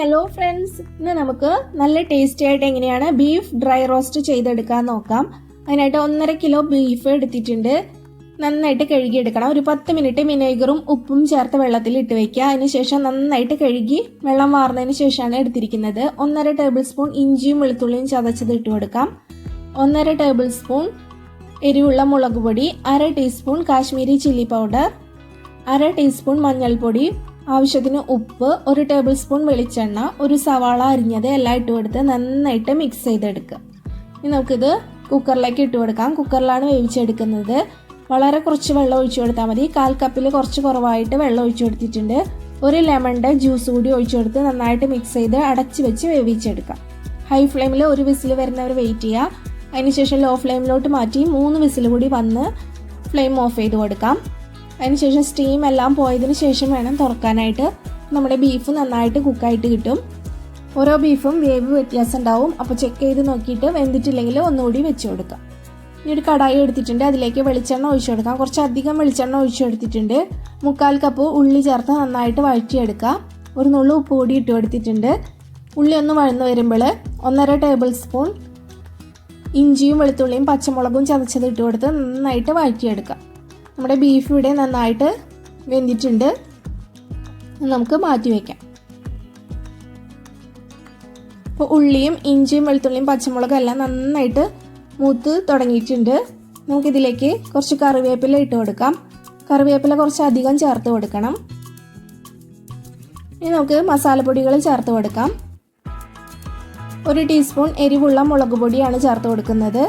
Hello friends, ഇന്ന് നമുക്ക് നല്ല ടേസ്റ്റി ആയിട്ട് എങ്ങനെയാണ് ബീഫ് ഡ്രൈ റോസ്റ്റ് ചെയ്തെടുക്കാൻ നോക്കാം. അതിനായിട്ട് 1.5 കിലോ ബീഫ് എടുത്തിട്ടുണ്ട്. നന്നായിട്ട് കഴുകിയെടുക്കണം. ഒരു 10 മിനിറ്റ് വിനേഗറും ഉപ്പും ചേർത്ത് വെള്ളത്തിൽ ഇട്ട് വയ്ക്കുക. അതിനുശേഷം നന്നായിട്ട് കഴുകി വെള്ളം വാർന്നതിന് ശേഷമാണ് എടുത്തിരിക്കുന്നത്. 1.5 ടേബിൾ സ്പൂൺ ഇഞ്ചിയും വെളുത്തുള്ളിയും ചതച്ചത് ഇട്ട് കൊടുക്കാം. 1.5 ടേബിൾ സ്പൂൺ എരിവുള്ള മുളക് പൊടി, 1/2 teaspoon Kashmiri chilli powder, 1/2 teaspoon മഞ്ഞൾപ്പൊടി, ആവശ്യത്തിന് ഉപ്പ്, 1 ടേബിൾ സ്പൂൺ വെളിച്ചെണ്ണ, ഒരു സവാള അരിഞ്ഞത് എല്ലാം ഇട്ട് കൊടുത്ത് നന്നായിട്ട് മിക്സ് ചെയ്തെടുക്കുക. ഇനി നമുക്കിത് കുക്കറിലേക്ക് ഇട്ട് കൊടുക്കാം. കുക്കറിലാണ് വേവിച്ചെടുക്കുന്നത്. വളരെ കുറച്ച് വെള്ളം ഒഴിച്ചു കൊടുത്താൽ മതി. 1/4 കപ്പിൽ കുറച്ച് കുറവായിട്ട് വെള്ളം ഒഴിച്ചു കൊടുത്തിട്ടുണ്ട്. ഒരു ലെമണിൻ്റെ ജ്യൂസ് കൂടി ഒഴിച്ചു കൊടുത്ത് നന്നായിട്ട് മിക്സ് ചെയ്ത് അടച്ച് വെച്ച് വേവിച്ചെടുക്കാം. ഹൈ ഫ്ലെയിമിൽ ഒരു വിസിൽ വരുന്നവർ വെയിറ്റ് ചെയ്യുക. അതിനുശേഷം ലോ ഫ്ലെയിമിലോട്ട് മാറ്റി 3 വിസിൽ കൂടി വന്ന് ഫ്ലെയിം ഓഫ് ചെയ്ത് കൊടുക്കാം. അതിനുശേഷം സ്റ്റീം എല്ലാം പോയതിന് ശേഷം വേണം തുറക്കാനായിട്ട്. നമ്മുടെ ബീഫ് നന്നായിട്ട് കുക്കായിട്ട് കിട്ടും. ഓരോ ബീഫും വേവ് വ്യത്യാസം ഉണ്ടാവും. അപ്പോൾ ചെക്ക് ചെയ്ത് നോക്കിയിട്ട് വെന്തിട്ടില്ലെങ്കിൽ ഒന്നുകൂടി വെച്ച് കൊടുക്കാം. ഇനി ഒരു കടായി എടുത്തിട്ടുണ്ട്. അതിലേക്ക് വെളിച്ചെണ്ണ ഒഴിച്ചു കൊടുക്കാം. കുറച്ചധികം വെളിച്ചെണ്ണ ഒഴിച്ചു കൊടുത്തിട്ടുണ്ട്. 1/4 കപ്പ് ഉള്ളി ചേർത്ത് നന്നായിട്ട് വഴറ്റിയെടുക്കാം. ഒരു നുള്ളു ഉപ്പ് കൂടി ഇട്ട് കൊടുത്തിട്ടുണ്ട്. ഉള്ളി ഒന്ന് വഴന്ന് വരുമ്പോൾ 1.5 ടേബിൾ സ്പൂൺ ഇഞ്ചിയും വെളുത്തുള്ളിയും പച്ചമുളകും ചതച്ചത് ഇട്ട് കൊടുത്ത് നന്നായിട്ട് വഴറ്റിയെടുക്കാം. നമ്മുടെ ബീഫ് ഇവിടെ നന്നായിട്ട് വെന്തിട്ടുണ്ട്. നമുക്ക് മാറ്റി വയ്ക്കാം. അപ്പോൾ ഉള്ളിയും ഇഞ്ചിയും വെളുത്തുള്ളിയും പച്ചമുളകും എല്ലാം നന്നായിട്ട് മൂത്ത് തുടങ്ങിയിട്ടുണ്ട്. നമുക്കിതിലേക്ക് കുറച്ച് കറിവേപ്പില ഇട്ട് കൊടുക്കാം. കറിവേപ്പില കുറച്ച് അധികം ചേർത്ത് കൊടുക്കണം. ഇനി നമുക്ക് മസാലപ്പൊടികൾ ചേർത്ത് കൊടുക്കാം. 1 ടീസ്പൂൺ എരിവുള്ള മുളക് പൊടിയാണ് ചേർത്ത് കൊടുക്കുന്നത്.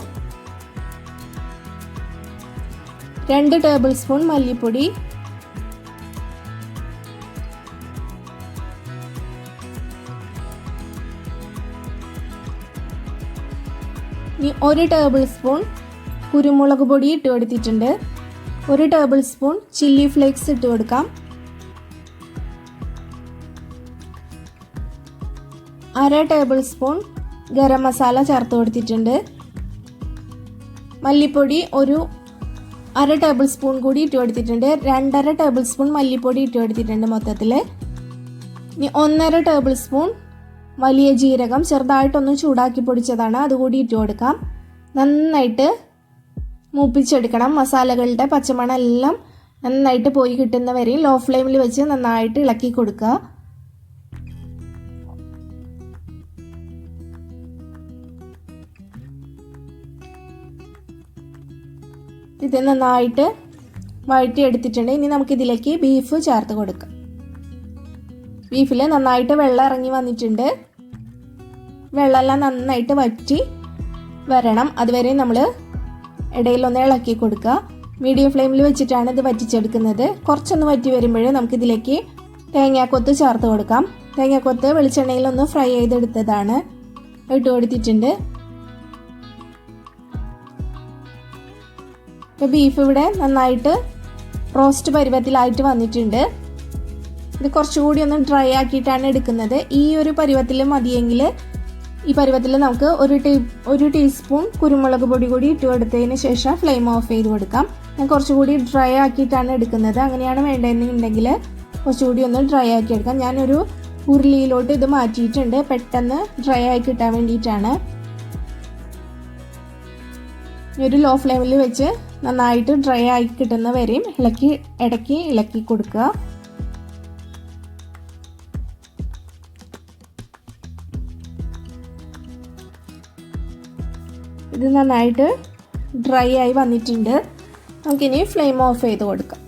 2 ടേബിൾ സ്പൂൺ മല്ലിപ്പൊടി, 1 ടേബിൾ സ്പൂൺ കുരുമുളക് പൊടി ഇട്ട് കൊടുത്തിട്ടുണ്ട്. 1 ടേബിൾ സ്പൂൺ ചില്ലി ഫ്ലേക്സ് ഇട്ട് കൊടുക്കാം. 1/2 ടേബിൾ സ്പൂൺ ഗരം മസാല ചേർത്ത് കൊടുത്തിട്ടുണ്ട്. മല്ലിപ്പൊടി 1/2 ടേബിൾ സ്പൂൺ കൂടി ഇട്ട് കൊടുത്തിട്ടുണ്ട്. 2.5 ടേബിൾ സ്പൂൺ മല്ലിപ്പൊടി ഇട്ട് കൊടുത്തിട്ടുണ്ട് മൊത്തത്തിൽ. ഇനി 1.5 ടേബിൾ സ്പൂൺ വലിയ ജീരകം ചെറുതായിട്ടൊന്ന് ചൂടാക്കി പൊടിച്ചതാണ്, അതുകൂടി ഇട്ട് കൊടുക്കാം. നന്നായിട്ട് മൂപ്പിച്ചെടുക്കണം. മസാലകളുടെ പച്ചമണം എല്ലാം നന്നായിട്ട് പോയി കിട്ടുന്നവരെയും ലോ ഫ്ലെയിമിൽ വെച്ച് നന്നായിട്ട് ഇളക്കി കൊടുക്കുക. ഇത് നന്നായിട്ട് വഴറ്റി എടുത്തിട്ടുണ്ട്. ഇനി നമുക്കിതിലേക്ക് ബീഫ് ചേർത്ത് കൊടുക്കാം. ബീഫിൽ നന്നായിട്ട് വെള്ളം ഇറങ്ങി വന്നിട്ടുണ്ട്. വെള്ളമെല്ലാം നന്നായിട്ട് വറ്റി വരണം. അതുവരെ നമ്മൾ ഇടയിലൊന്ന് ഇളക്കി കൊടുക്കുക. മീഡിയം ഫ്ലെയിമിൽ വെച്ചിട്ടാണ് ഇത് വറ്റിച്ചെടുക്കുന്നത്. കുറച്ചൊന്ന് വറ്റി വരുമ്പോൾ നമുക്കിതിലേക്ക് തേങ്ങാക്കൊത്ത് ചേർത്ത് കൊടുക്കാം. തേങ്ങാക്കൊത്ത് വെളിച്ചെണ്ണയിലൊന്ന് ഫ്രൈ ചെയ്തെടുത്തതാണ്, ഇട്ട് കൊടുത്തിട്ടുണ്ട്. ഇപ്പോൾ ബീഫ് ഇവിടെ നന്നായിട്ട് റോസ്റ്റ് പരുവത്തിലായിട്ട് വന്നിട്ടുണ്ട്. ഇത് കുറച്ചുകൂടി ഒന്ന് ഡ്രൈ ആക്കിയിട്ടാണ് എടുക്കുന്നത്. ഈ ഒരു പരുവത്തിൽ മതിയെങ്കിൽ ഈ പരുവത്തിൽ നമുക്ക് ഒരു ടീസ്പൂൺ കുരുമുളക് പൊടി കൂടി ഇട്ട് കൊടുത്തതിന് ശേഷം ഫ്ലെയിം ഓഫ് ചെയ്ത് കൊടുക്കാം. ഞാൻ കുറച്ചുകൂടി ഡ്രൈ ആക്കിയിട്ടാണ് എടുക്കുന്നത്. അങ്ങനെയാണ് വേണ്ടതെന്നുണ്ടെങ്കിൽ കുറച്ചുകൂടി ഒന്ന് ഡ്രൈ ആക്കി എടുക്കാം. ഞാനൊരു ഉരുളിയിലോട്ട് ഇത് മാറ്റിയിട്ടുണ്ട്, പെട്ടെന്ന് ഡ്രൈ ആയി കിട്ടാൻ വേണ്ടിയിട്ടാണ്. ഒരു ലോ ഫ്ലെയിമിൽ വെച്ച് നന്നായിട്ട് ഡ്രൈ ആയി കിട്ടുന്നവരെയും ഇടയ്ക്ക് ഇളക്കി കൊടുക്കുക. ഇത് നന്നായിട്ട് ഡ്രൈ ആയി വന്നിട്ടുണ്ട്. നമുക്കിനി ഫ്ലെയിം ഓഫ് ചെയ്ത് കൊടുക്കാം.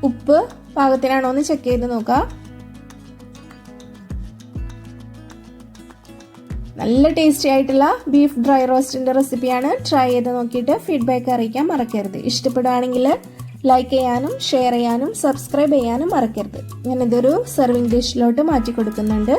ഉപ്പ് പാകത്തിനാണോ എന്ന് ചെക്ക് ചെയ്ത് നോക്കാം. നല്ല ടേസ്റ്റി ആയിട്ടുള്ള ബീഫ് ഡ്രൈ റോസ്റ്റിൻ്റെ റെസിപ്പിയാണ്. ട്രൈ ചെയ്ത് നോക്കിയിട്ട് ഫീഡ്ബാക്ക് അറിയിക്കാൻ മറക്കരുത്. ഇഷ്ടപ്പെടുകയാണെങ്കിൽ ലൈക്ക് ചെയ്യാനും ഷെയർ ചെയ്യാനും സബ്സ്ക്രൈബ് ചെയ്യാനും മറക്കരുത്. ഞാനിതൊരു സെർവിങ് ഡിഷിലോട്ട് മാറ്റി കൊടുക്കുന്നുണ്ട്.